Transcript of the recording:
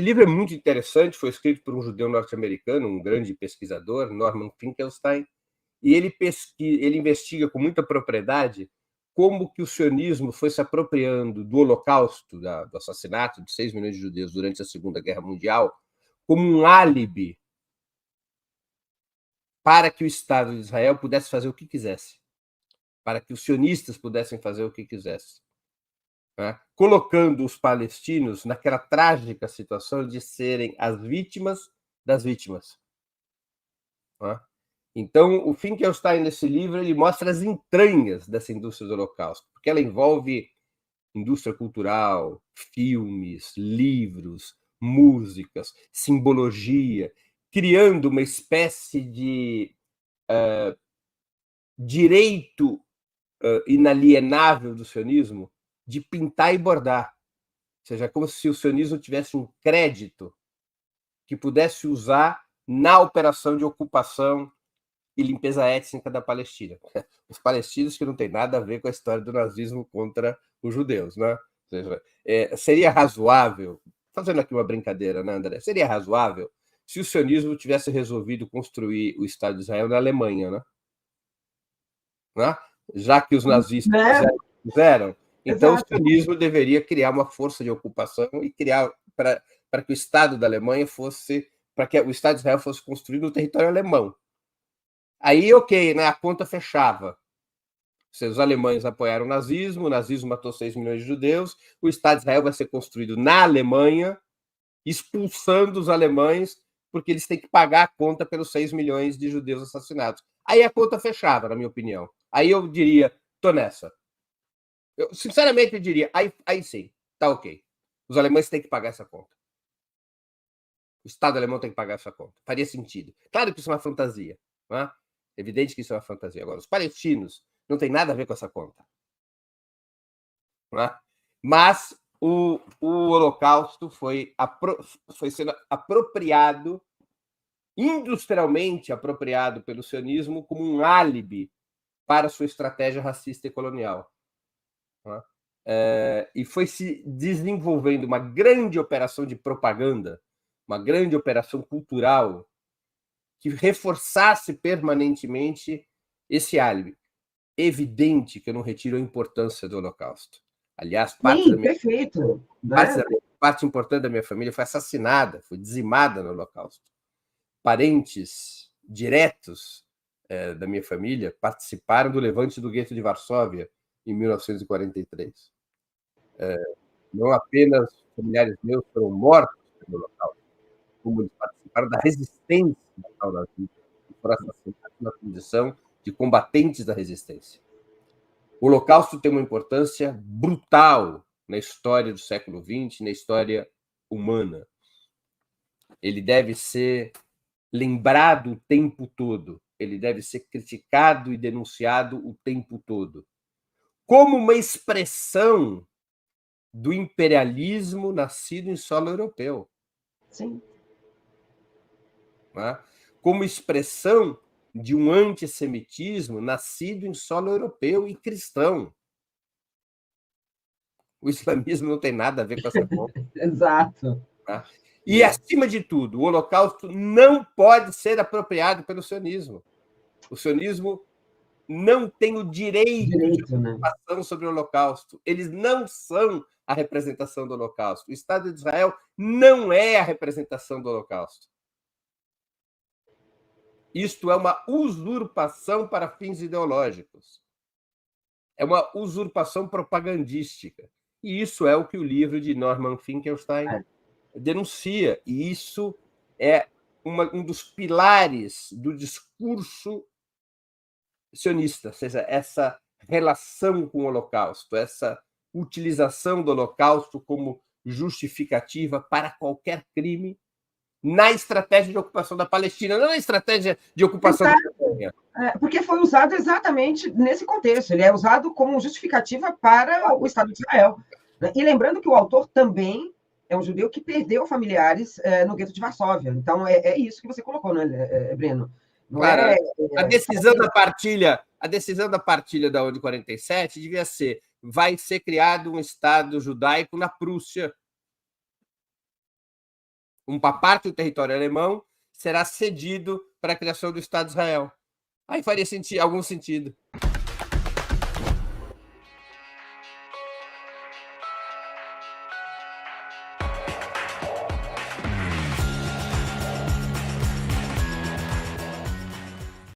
Esse livro é muito interessante, foi escrito por um judeu norte-americano, um grande pesquisador, Norman Finkelstein, e ele investiga com muita propriedade como que o sionismo foi se apropriando do Holocausto, do assassinato de 6 milhões de judeus durante a Segunda Guerra Mundial, como um álibi para que o Estado de Israel pudesse fazer o que quisesse, para que os sionistas pudessem fazer o que quisessem, né? Colocando os palestinos naquela trágica situação de serem as vítimas das vítimas, né? Então, o Finkelstein, nesse livro, ele mostra as entranhas dessa indústria do Holocausto, porque ela envolve indústria cultural, filmes, livros, músicas, simbologia, criando uma espécie de direito inalienável do sionismo de pintar e bordar. Ou seja, é como se o sionismo tivesse um crédito que pudesse usar na operação de ocupação e limpeza étnica da Palestina. Os palestinos que não tem nada a ver com a história do nazismo contra os judeus, né? Ou seja, seria razoável, fazendo aqui uma brincadeira, né, André? Seria razoável se o sionismo tivesse resolvido construir o Estado de Israel na Alemanha, né? Já que os nazistas fizeram, então o sionismo deveria criar uma força de ocupação e criar para que o Estado da Alemanha fosse, para que o Estado de Israel fosse construído no território alemão. Aí, ok, né, a conta fechava. Os alemães apoiaram o nazismo matou 6 milhões de judeus, o Estado de Israel vai ser construído na Alemanha, expulsando os alemães, porque eles têm que pagar a conta pelos 6 milhões de judeus assassinados. Aí a conta fechava, na minha opinião. Aí eu diria, tô nessa. Eu, sinceramente, eu diria, aí sim, tá ok. Os alemães têm que pagar essa conta. O Estado alemão tem que pagar essa conta. Faria sentido. Claro que isso é uma fantasia, né? Evidente que isso é uma fantasia. Agora, os palestinos não tem nada a ver com essa conta, né? Mas o Holocausto foi sendo apropriado, industrialmente apropriado pelo sionismo como um álibi para sua estratégia racista e colonial, né? E foi se desenvolvendo uma grande operação de propaganda, uma grande operação cultural que reforçasse permanentemente esse álibi. Evidente que eu não retiro a importância do Holocausto. Aliás, parte importante da minha família foi assassinada, foi dizimada no Holocausto. Parentes diretos da minha família participaram do levante do gueto de Varsóvia em 1943. Não apenas familiares meus foram mortos no Holocausto, como eles participaram da resistência ao nazismo, e foram assassinados na condição de combatentes da resistência. O Holocausto tem uma importância brutal na história do século XX, na história humana. Ele deve ser lembrado o tempo todo, ele deve ser criticado e denunciado o tempo todo, como uma expressão do imperialismo nascido em solo europeu. Sim. Né? Como expressão de um antissemitismo nascido em solo europeu e cristão. O islamismo não tem nada a ver com essa conta. Exato. Tá? E, acima de tudo, o Holocausto não pode ser apropriado pelo sionismo. O sionismo não tem o direito de ocupação sobre o Holocausto. Eles não são a representação do Holocausto. O Estado de Israel não é a representação do Holocausto. Isto é uma usurpação para fins ideológicos. É uma usurpação propagandística. E isso é o que o livro de Norman Finkelstein denuncia. E isso é um dos pilares do discurso sionista, ou seja, essa relação com o Holocausto, essa utilização do Holocausto como justificativa para qualquer crime na estratégia de ocupação da Palestina, não na estratégia de ocupação da Ucrânia. Porque foi usado exatamente nesse contexto. Ele é usado como justificativa para o Estado de Israel. E lembrando que o autor também é um judeu que perdeu familiares no gueto de Varsóvia. Então, é isso que você colocou, né, Breno? Não claro, a decisão da partilha da ONU de 47 devia ser: vai ser criado um Estado judaico na Prússia. uma parte do território alemão será cedido para a criação do Estado de Israel. Aí faria algum sentido.